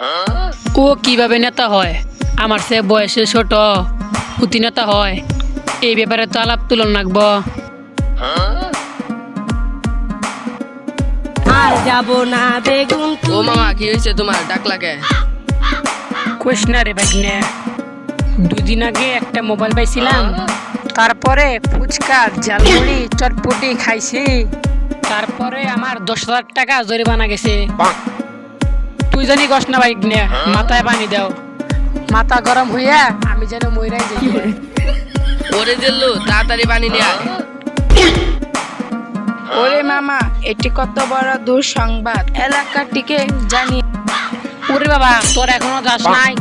ও কিভাবে নেতা হয়? আমার সে বয়সে ছোট পুতি নেতা হয়? এই ব্যাপারে তো আলাপ তুলন রাখবো। আর যাব না বেগুন ও মামা, কি হয়েছে তোমার? ডাক লাগে? কোশ না রে ভাগ্নে, দুদিন আগে একটা মোবাইল পাইছিলাম, তারপরে ফুচকা ঝালমুড়ি চটপটি খাইছি, তারপরে আমার 10,000 টাকা জরিমানা গেছে। তুই জানি কস না ভাগ্নে, মাথায় পানি দাও, মাথা গরম হইয়া আমি যেন মইরাই যাই। ওরে দিল্লু, তাড়াতাড়ি পানি নিয়ে আয়। ওরে মামা, এটি কত বড় দুঃসংবাদ, এলাকাটিকে জানি। ওরে বাবা, তোর এখনো যাস নাই?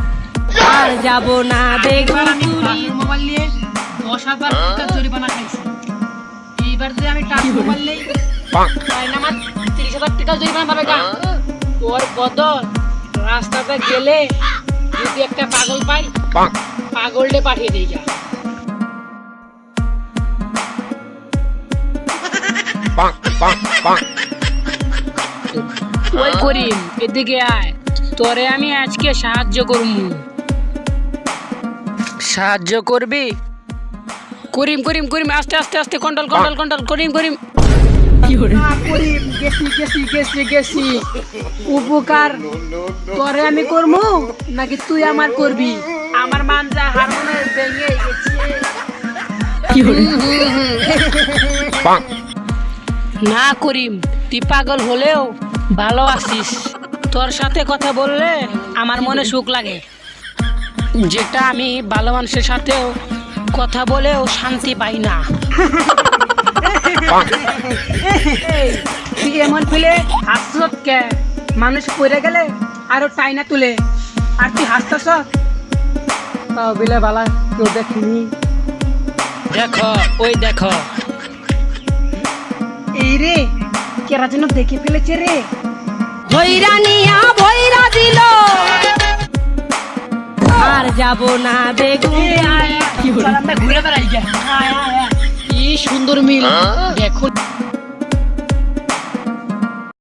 আর যাব না বেগুন মোবাইল নিয়ে 10,000 টাকা জরিমানা খাইছি। এইবার যদি আমি টাচ মোবাইল নেই, তাহলে আমার 30,000 টাকা জরিমানা পাবে গা। তোর বদল রাস্তাতে গেলে যদি একটা পাগল পাই, পাগলটে পাঠিয়ে দিই যা। ওই করিম, এদিকে আয়, তোরে আমি আজকে সাহায্য করবো। সাহায্য করবি? করিম করিম করিম, আস্তে আস্তে আস্তে, কন্ট্রোল কন্ট্রোল কন্ট্রোল, করিম করিম। করিম, গেছি গেছি গেছি গেছি। উপকার তোরে আমি করবো নাকি তুই আমার করবি? আমার মানজা হারমোনিয়াম ভেঙে গেছে। না করিম, তুই পাগল হলেও ভালো আছিস। তোর সাথে কথা বললে আমার মনে সুখ লাগে, যেটা আমি ভালো মানুষের সাথেও কথা বলেও শান্তি পাই না। এই, তুই এমন ফেলে হাসছত কে? মানুষ পড়ে গেলে আরো টাইনা তুলে, আর তুই হাসতেছ? তাও বিলে বালা কেউ দেখিনি। দেখো, ওই দেখো, এই রে কেরা যেন দেখে ফেলেছে রে। ভৈরানিয়া ভৈরা দিল। আর যাব না বেগুন ঘুরে বেড়াই কি সুন্দর মিল দেখো।